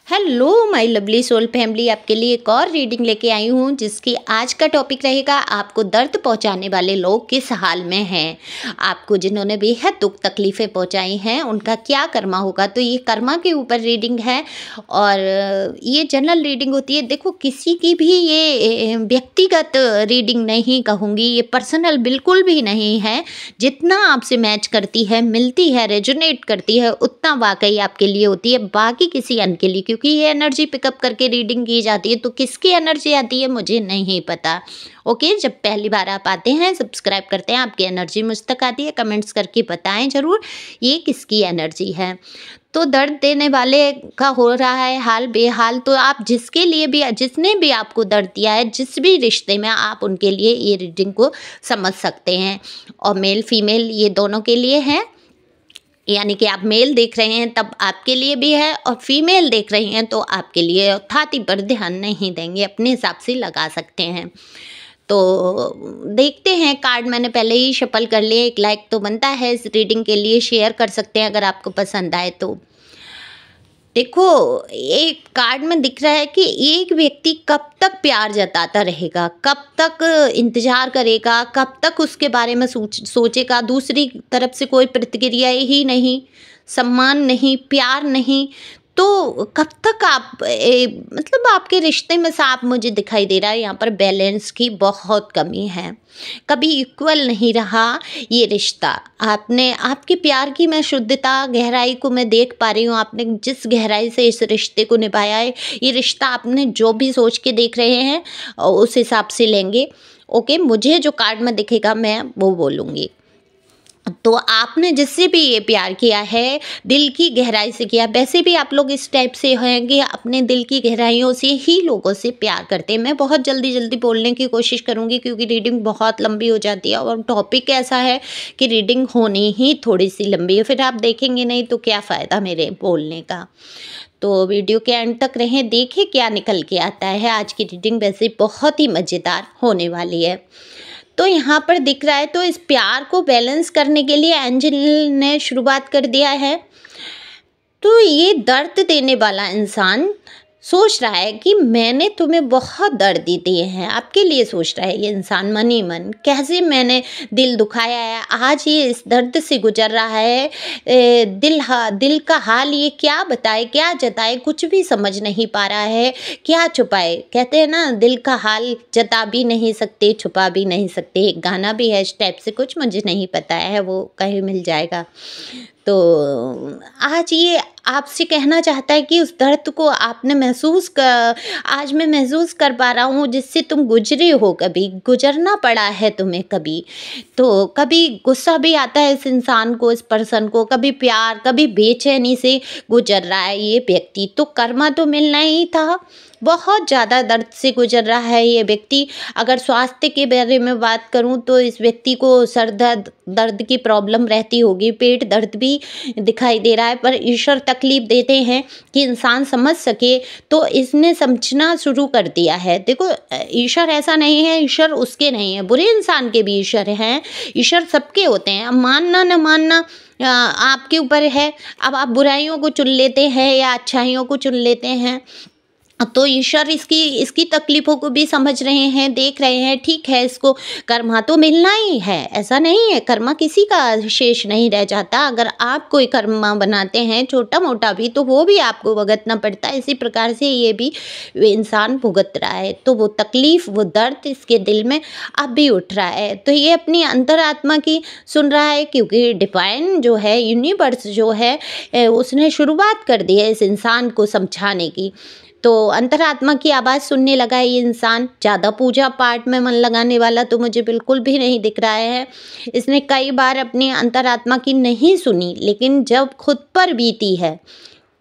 Hello my lovely soul family, आपके लिए एक और रीडिंग लेके आई हूँ जिसकी आज का टॉपिक रहेगा आपको दर्द पहुँचाने वाले लोग किस हाल में हैं। आपको जिन्होंने बेहद दुख तकलीफ़ें पहुँचाई हैं उनका क्या कर्मा होगा। तो ये कर्मा के ऊपर रीडिंग है और ये जनरल रीडिंग होती है। देखो, किसी की भी ये व्यक्तिगत रीडिंग नहीं कहूँगी, ये पर्सनल बिल्कुल भी नहीं है। जितना आपसे मैच करती है, मिलती है, रेजोनेट करती है, उतना वाकई आपके लिए होती है, बाकी किसी अन्य के लिए, क्योंकि ये एनर्जी पिकअप करके रीडिंग की जाती है। तो किसकी एनर्जी आती है मुझे नहीं पता। ओके, जब पहली बार आप आते हैं, सब्सक्राइब करते हैं, आपकी एनर्जी मुझ तक आती है, कमेंट्स करके बताएं ज़रूर ये किसकी एनर्जी है। तो दर्द देने वाले का हो रहा है हाल बेहाल। तो आप जिसके लिए भी, जिसने भी आपको दर्द दिया है, जिस भी रिश्ते में, आप उनके लिए ये रीडिंग को समझ सकते हैं। और मेल फीमेल ये दोनों के लिए है, यानी कि आप मेल देख रहे हैं तब आपके लिए भी है, और फीमेल देख रही हैं तो आपके लिए। छाती पर ध्यान नहीं देंगे, अपने हिसाब से लगा सकते हैं। तो देखते हैं, कार्ड मैंने पहले ही शफल कर लिए। एक लाइक तो बनता है इस रीडिंग के लिए, शेयर कर सकते हैं अगर आपको पसंद आए तो। देखो, एक कार्ड में दिख रहा है कि एक व्यक्ति कब तक प्यार जताता रहेगा, कब तक इंतजार करेगा, कब तक उसके बारे में सोचेगा। दूसरी तरफ से कोई प्रतिक्रिया ही नहीं, सम्मान नहीं, प्यार नहीं। तो कब तक आप मतलब आपके रिश्ते में साफ मुझे दिखाई दे रहा है यहाँ पर बैलेंस की बहुत कमी है। कभी इक्वल नहीं रहा ये रिश्ता। आपने, आपके प्यार की मैं शुद्धता, गहराई को मैं देख पा रही हूँ। आपने जिस गहराई से इस रिश्ते को निभाया है, ये रिश्ता आपने जो भी सोच के देख रहे हैं उस हिसाब से लेंगे। ओके, मुझे जो कार्ड में दिखेगा मैं वो बोलूँगी। तो आपने जिससे भी ये प्यार किया है, दिल की गहराई से किया। वैसे भी आप लोग इस टाइप से हैं कि अपने दिल की गहराइयों से ही लोगों से प्यार करते हैं। मैं बहुत जल्दी बोलने की कोशिश करूंगी क्योंकि रीडिंग बहुत लंबी हो जाती है और टॉपिक ऐसा है कि रीडिंग होनी ही थोड़ी सी लंबी है। फिर आप देखेंगे नहीं तो क्या फ़ायदा मेरे बोलने का। तो वीडियो के एंड तक रहें, देखें क्या निकल के आता है। आज की रीडिंग वैसे बहुत ही मज़ेदार होने वाली है। तो यहाँ पर दिख रहा है, तो इस प्यार को बैलेंस करने के लिए एंजल ने शुरुआत कर दिया है। तो ये दर्द देने वाला इंसान सोच रहा है कि मैंने तुम्हें बहुत दर्द दिए हैं, आपके लिए सोच रहा है ये इंसान मन ही मन, कैसे मैंने दिल दुखाया है। आज ये इस दर्द से गुजर रहा है। दिल का हाल ये क्या बताए, क्या जताए, कुछ भी समझ नहीं पा रहा है, क्या छुपाए। कहते हैं ना, दिल का हाल जता भी नहीं सकते, छुपा भी नहीं सकते। एक गाना भी है इस टाइप से, कुछ मुझे नहीं पता है, वो कहीं मिल जाएगा। तो आज ये आपसे कहना चाहता है कि उस दर्द को आपने आज मैं महसूस कर पा रहा हूँ, जिससे तुम गुजरे हो, कभी गुजरना पड़ा है तुम्हें कभी। तो कभी गुस्सा भी आता है इस इंसान को, इस पर्सन को, कभी प्यार, कभी बेचैनी से गुजर रहा है ये व्यक्ति। तो कर्मा तो मिलना ही था। बहुत ज़्यादा दर्द से गुजर रहा है ये व्यक्ति। अगर स्वास्थ्य के बारे में बात करूं तो इस व्यक्ति को सर दर्द की प्रॉब्लम रहती होगी, पेट दर्द भी दिखाई दे रहा है। पर ईश्वर तकलीफ देते हैं कि इंसान समझ सके, तो इसने समझना शुरू कर दिया है। देखो, ईश्वर ऐसा नहीं है, ईश्वर उसके नहीं है, बुरे इंसान के भी ईश्वर हैं। ईश्वर सबके होते हैं। अब मानना न मानना आपके ऊपर है। अब आप बुराइयों को चुन लेते हैं या अच्छाइयों को चुन लेते हैं। तो ईश्वर इसकी तकलीफ़ों को भी समझ रहे हैं, देख रहे हैं। ठीक है, इसको कर्मा तो मिलना ही है, ऐसा नहीं है। कर्मा किसी का शेष नहीं रह जाता। अगर आप कोई कर्मा बनाते हैं छोटा मोटा भी, तो वो भी आपको भुगतना पड़ता है। इसी प्रकार से ये भी इंसान भुगत रहा है। तो वो तकलीफ़, वो दर्द इसके दिल में अब भी उठ रहा है। तो ये अपनी अंतरात्मा की सुन रहा है, क्योंकि डिवाइन जो है, यूनिवर्स जो है, उसने शुरुआत कर दी है इस इंसान को समझाने की। तो अंतरात्मा की आवाज़ सुनने लगा है ये इंसान। ज़्यादा पूजा पाठ में मन लगाने वाला तो मुझे बिल्कुल भी नहीं दिख रहा है। इसने कई बार अपनी अंतरात्मा की नहीं सुनी, लेकिन जब खुद पर बीती है,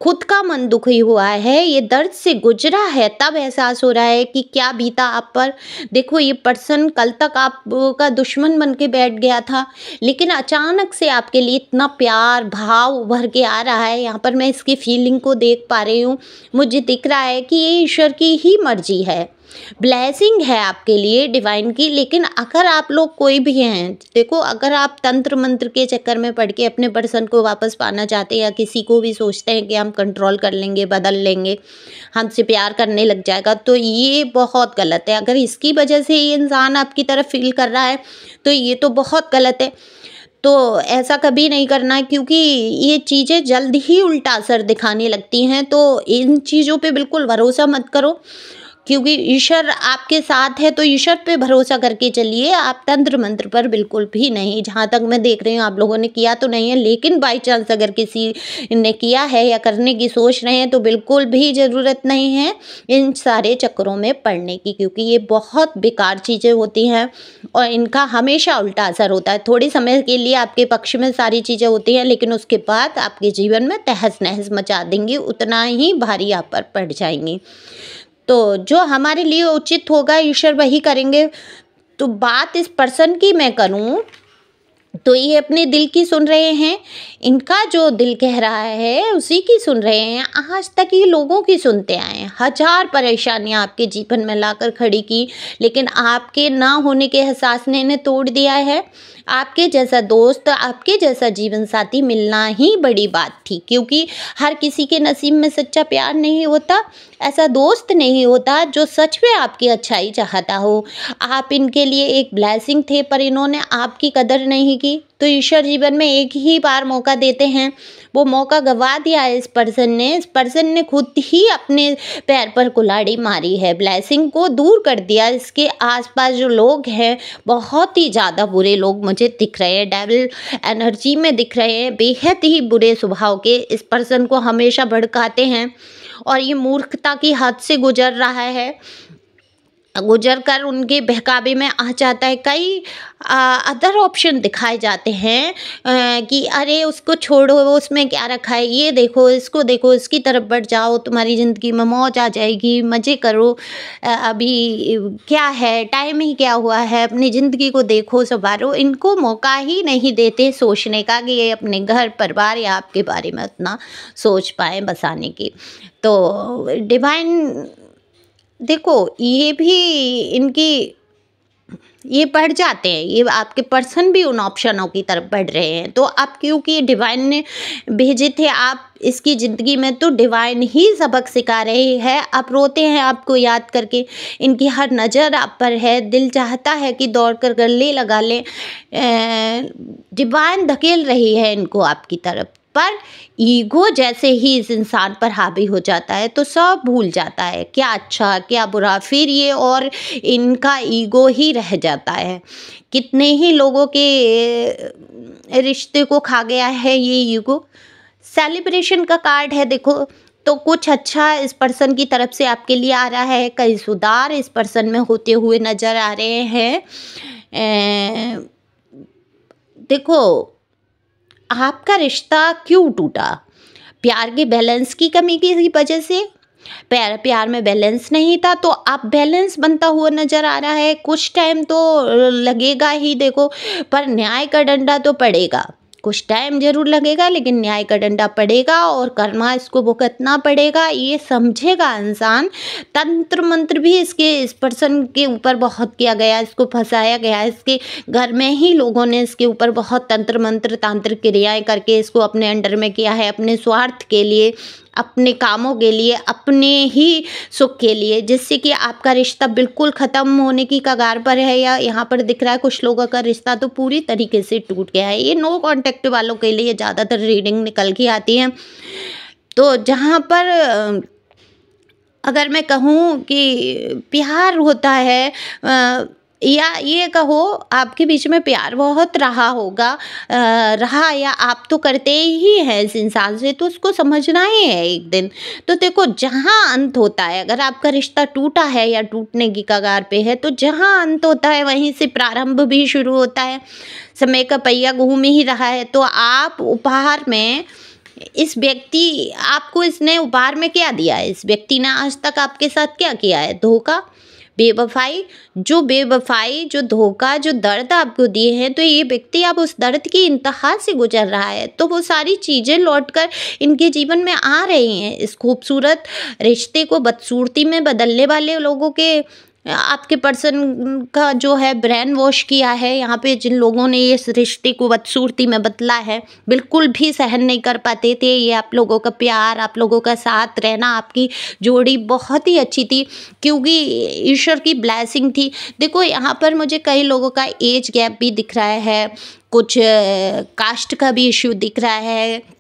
खुद का मन दुखी हुआ है, ये दर्द से गुजरा है, तब एहसास हो रहा है कि क्या बीता आप पर। देखो, ये पर्सन कल तक आपका दुश्मन बन के बैठ गया था, लेकिन अचानक से आपके लिए इतना प्यार भाव उभर के आ रहा है। यहाँ पर मैं इसकी फीलिंग को देख पा रही हूँ। मुझे दिख रहा है कि ये ईश्वर की ही मर्जी है। ब्लेसिंग है आपके लिए डिवाइन की। लेकिन अगर आप लोग कोई भी हैं, देखो अगर आप तंत्र मंत्र के चक्कर में पड़ के अपने पर्सन को वापस पाना चाहते हैं या किसी को भी सोचते हैं कि हम कंट्रोल कर लेंगे, बदल लेंगे, हमसे प्यार करने लग जाएगा, तो ये बहुत गलत है। अगर इसकी वजह से ये इंसान आपकी तरफ फील कर रहा है तो ये तो बहुत गलत है। तो ऐसा कभी नहीं करना है, क्योंकि ये चीज़ें जल्द ही उल्टा असर दिखाने लगती हैं। तो इन चीज़ों पे बिल्कुल भरोसा मत करो, क्योंकि ईश्वर आपके साथ है, तो ईश्वर पे भरोसा करके चलिए, आप तंत्र मंत्र पर बिल्कुल भी नहीं। जहाँ तक मैं देख रही हूँ आप लोगों ने किया तो नहीं है, लेकिन बाई चांस अगर किसी ने किया है या करने की सोच रहे हैं तो बिल्कुल भी ज़रूरत नहीं है इन सारे चक्करों में पड़ने की, क्योंकि ये बहुत बेकार चीज़ें होती हैं और इनका हमेशा उल्टा असर होता है। थोड़े समय के लिए आपके पक्ष में सारी चीज़ें होती हैं, लेकिन उसके बाद आपके जीवन में तहस नहस मचा देंगी, उतना ही भारी आप पर पड़ जाएंगी। तो जो हमारे लिए उचित होगा ईश्वर वही करेंगे। तो बात इस पर्सन की मैं करूं तो ये अपने दिल की सुन रहे हैं, इनका जो दिल कह रहा है उसी की सुन रहे हैं। आज तक ये लोगों की सुनते आए हैं, हजार परेशानियां आपके जीवन में लाकर खड़ी की, लेकिन आपके ना होने के एहसास ने इन्हें तोड़ दिया है। आपके जैसा दोस्त, आपके जैसा जीवन साथी मिलना ही बड़ी बात थी, क्योंकि हर किसी के नसीब में सच्चा प्यार नहीं होता, ऐसा दोस्त नहीं होता जो सच में आपकी अच्छाई चाहता हो। आप इनके लिए एक ब्लेसिंग थे, पर इन्होंने आपकी कदर नहीं की। तो ईश्वर जीवन में एक ही बार मौका देते हैं, वो मौका गंवा दिया है इस पर्सन ने खुद ही अपने पैर पर कुल्हाड़ी मारी है, ब्लेसिंग को दूर कर दिया। इसके आसपास जो लोग हैं बहुत ही ज़्यादा बुरे लोग मुझे दिख रहे हैं, डेविल एनर्जी में दिख रहे हैं, बेहद ही बुरे स्वभाव के, इस पर्सन को हमेशा भड़काते हैं और ये मूर्खता की हद से गुजर रहा है, गुजर कर उनके बहकावे में आ जाता है। कई अदर ऑप्शन दिखाए जाते हैं कि अरे उसको छोड़ो, उसमें क्या रखा है, ये देखो, इसको देखो, इसकी तरफ बढ़ जाओ, तुम्हारी ज़िंदगी में मौज आ जाएगी, मज़े करो, अभी क्या है, टाइम ही क्या हुआ है, अपनी ज़िंदगी को देखो, संवारो। इनको मौका ही नहीं देते सोचने का कि ये अपने घर परिवार या आपके बारे में उतना सोच पाएँ बसाने की। तो डिवाइन देखो ये भी इनकी ये बढ़ जाते हैं, ये आपके पर्सन भी उन ऑप्शनों की तरफ बढ़ रहे हैं। तो आप क्योंकि डिवाइन ने भेजे थे आप इसकी ज़िंदगी में, तो डिवाइन ही सबक सिखा रही है। आप रोते हैं आपको याद करके, इनकी हर नज़र आप पर है, दिल चाहता है कि दौड़ कर गले लगा लें। डिवाइन धकेल रही है इनको आपकी तरफ, पर ईगो जैसे ही इस इंसान पर हावी हो जाता है तो सब भूल जाता है, क्या अच्छा क्या बुरा, फिर ये और इनका ईगो ही रह जाता है। कितने ही लोगों के रिश्ते को खा गया है ये ईगो। सेलिब्रेशन का कार्ड है देखो, तो कुछ अच्छा इस पर्सन की तरफ से आपके लिए आ रहा है, कई सुधार इस पर्सन में होते हुए नज़र आ रहे हैं। देखो आपका रिश्ता क्यों टूटा, प्यार के बैलेंस की कमी की वजह से। प्यार में बैलेंस नहीं था, तो अब बैलेंस बनता हुआ नज़र आ रहा है। कुछ टाइम तो लगेगा ही देखो, पर न्याय का डंडा तो पड़ेगा। कुछ टाइम जरूर लगेगा, लेकिन न्याय का डंडा पड़ेगा और कर्मा इसको भुगतना पड़ेगा, ये समझेगा इंसान। तंत्र मंत्र भी इस पर्सन के ऊपर बहुत किया गया, इसको फंसाया गया, इसके घर में ही लोगों ने इसके ऊपर बहुत तंत्र मंत्र तांत्रिक क्रियाएं करके इसको अपने अंडर में किया है, अपने स्वार्थ के लिए, अपने कामों के लिए, अपने ही सुख के लिए, जिससे कि आपका रिश्ता बिल्कुल ख़त्म होने की कगार पर है। या यहाँ पर दिख रहा है कुछ लोगों का रिश्ता तो पूरी तरीके से टूट गया है। ये नो कांटेक्ट वालों के लिए ज़्यादातर रीडिंग निकल के आती है। तो जहाँ पर अगर मैं कहूँ कि प्यार होता है, या ये कहो आपके बीच में प्यार बहुत रहा होगा, रहा, या आप तो करते ही हैं इस इंसान से, तो उसको समझना ही है एक दिन। तो देखो जहाँ अंत होता है, अगर आपका रिश्ता टूटा है या टूटने की कगार पे है, तो जहाँ अंत होता है वहीं से प्रारंभ भी शुरू होता है। समय का पहिया घूम ही रहा है। तो आप उपहार में इस व्यक्ति, आपको इसने उपहार में क्या दिया है, इस व्यक्ति ने आज तक आपके साथ क्या किया है, धोखा, बेवफाई, जो धोखा, जो दर्द आपको दिए हैं, तो ये व्यक्ति अब उस दर्द की इंतहा से गुजर रहा है, तो वो सारी चीज़ें लौटकर इनके जीवन में आ रही हैं। इस खूबसूरत रिश्ते को बदसूरती में बदलने वाले लोगों के आपके पर्सन का जो है ब्रेन वॉश किया है, यहाँ पे जिन लोगों ने इस रिश्ते को बदसूरती में बदला है, बिल्कुल भी सहन नहीं कर पाते थे। ये आप लोगों का प्यार, आप लोगों का साथ रहना, आपकी जोड़ी बहुत ही अच्छी थी, क्योंकि ईश्वर की ब्लेसिंग थी। देखो यहाँ पर मुझे कई लोगों का एज गैप भी दिख रहा है, कुछ कास्ट का भी इश्यू दिख रहा है।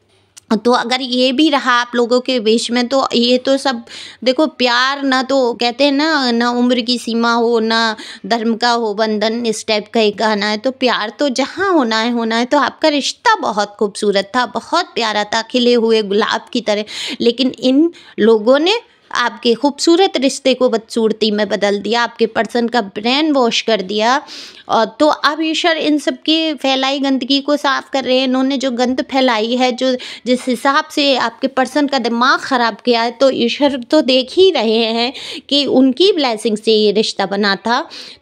तो अगर ये भी रहा आप लोगों के बीच में, तो ये तो सब देखो, प्यार ना, तो कहते हैं ना, ना उम्र की सीमा हो, ना धर्म का हो बंधन, इस टाइप का एक गाना है। तो प्यार तो जहाँ होना है। तो आपका रिश्ता बहुत खूबसूरत था, बहुत प्यारा था, खिले हुए गुलाब की तरह। लेकिन इन लोगों ने आपके खूबसूरत रिश्ते को बदसूरती में बदल दिया, आपके पर्सन का ब्रेन वॉश कर दिया। और तो अब ईश्वर इन सब की फैलाई गंदगी को साफ कर रहे हैं। इन्होंने जो गंद फैलाई है, जो जिस हिसाब से आपके पर्सन का दिमाग ख़राब किया है, तो ईश्वर तो देख ही रहे हैं कि उनकी ब्लेसिंग से ये रिश्ता बना था।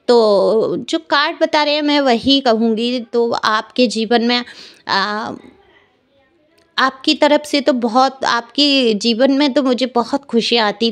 तो जो कार्ड बता रहे हैं मैं वही कहूँगी। तो आपके जीवन में आपकी तरफ से तो बहुत, आपके जीवन में तो मुझे बहुत खुशियाँ आती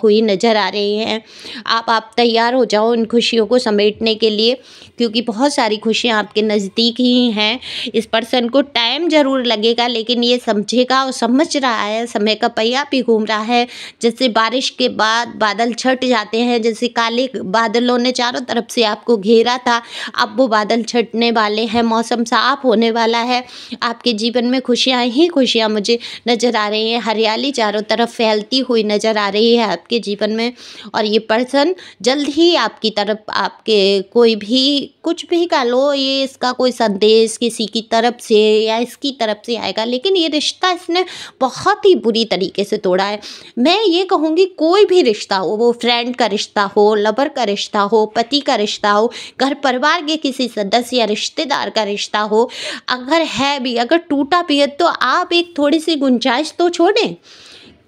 हुई नज़र आ रही हैं। आप तैयार हो जाओ इन खुशियों को समेटने के लिए, क्योंकि बहुत सारी खुशियाँ आपके नज़दीक ही हैं। इस पर्सन को टाइम ज़रूर लगेगा, लेकिन ये समझेगा और समझ रहा है। समय का पहिया भी घूम रहा है। जैसे बारिश के बाद बादल छट जाते हैं, जैसे काले बादलों ने चारों तरफ से आपको घेरा था, अब वो बादल छटने वाले हैं, मौसम साफ होने वाला है। आपके जीवन में खुशियाँ ही खुशियाँ मुझे नज़र आ रही हैं। हरियाली चारों तरफ फैलती हुई नज़र आ रही है आपके जीवन में। और ये पर्सन जल्द ही आपकी तरफ, आपके कोई भी कुछ भी कह लो, ये इसका कोई संदेश किसी की तरफ से या इसकी तरफ से आएगा, लेकिन ये रिश्ता इसने बहुत ही बुरी तरीके से तोड़ा है। मैं ये कहूँगी, कोई भी रिश्ता हो, वो फ्रेंड का रिश्ता हो, लवर का रिश्ता हो, पति का रिश्ता हो, घर परिवार के किसी सदस्य या रिश्तेदार का रिश्ता हो, अगर है भी, अगर टूटा भी है, तो आप एक थोड़ी सी गुंजाइश तो छोड़ें,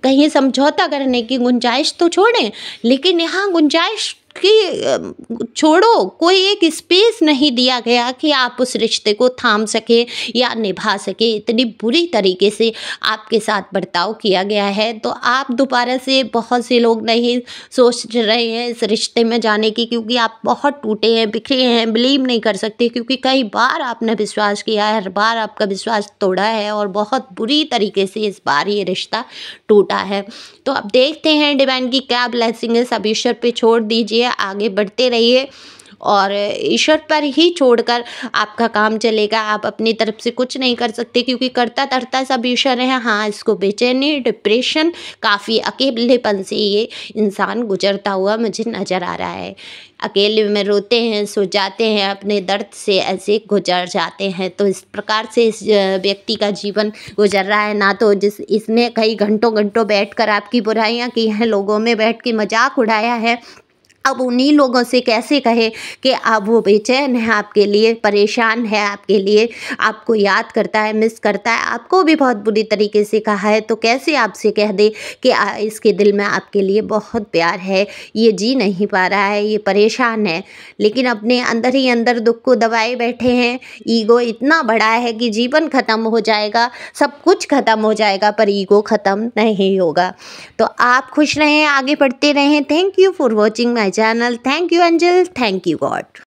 कहीं समझौता करने की गुंजाइश तो छोड़ें। लेकिन यहाँ गुंजाइश कि छोड़ो, कोई एक स्पेस नहीं दिया गया कि आप उस रिश्ते को थाम सके या निभा सके। इतनी बुरी तरीके से आपके साथ बर्ताव किया गया है। तो आप दोबारा से, बहुत से लोग नहीं सोच रहे हैं इस रिश्ते में जाने की, क्योंकि आप बहुत टूटे हैं, बिखरे हैं, बिलीव नहीं कर सकते, क्योंकि कई बार आपने विश्वास किया है, हर बार आपका विश्वास तोड़ा है और बहुत बुरी तरीके से इस बार ये रिश्ता टूटा है। तो अब देखते हैं डिवाइन की क्या ब्लेसिंग है। सब ईश्वर पे छोड़ दीजिए, आगे बढ़ते रहिए और ईश्वर पर ही छोड़कर आपका काम चलेगा। आप अपनी तरफ से कुछ नहीं कर सकते, क्योंकि करता धरता सब ईश्वर है। हाँ, इसको बेचैनी, डिप्रेशन, काफ़ी अकेलेपन से ये इंसान गुजरता हुआ मुझे नज़र आ रहा है। अकेले में रोते हैं, सो जाते हैं, अपने दर्द से ऐसे गुजर जाते हैं। तो इस प्रकार से इस व्यक्ति का जीवन गुजर रहा है। ना तो इसने कई घंटों घंटों बैठकर आपकी बुराइयां की हैं, लोगों में बैठ के मजाक उड़ाया है। अब उन्हीं लोगों से कैसे कहे कि अब वो बेचैन है आपके लिए, परेशान है आपके लिए, आपको याद करता है, मिस करता है, आपको भी बहुत बुरी तरीके से कहा है, तो कैसे आपसे कह दे कि इसके दिल में आपके लिए बहुत प्यार है, ये जी नहीं पा रहा है, ये परेशान है, लेकिन अपने अंदर ही अंदर दुख को दबाए बैठे हैं। ईगो इतना बड़ा है कि जीवन ख़त्म हो जाएगा, सब कुछ ख़त्म हो जाएगा, पर ईगो ख़त्म नहीं होगा। तो आप खुश रहें, आगे बढ़ते रहें। Thank you for watching my channel. Thank you, Angel. Thank you, God.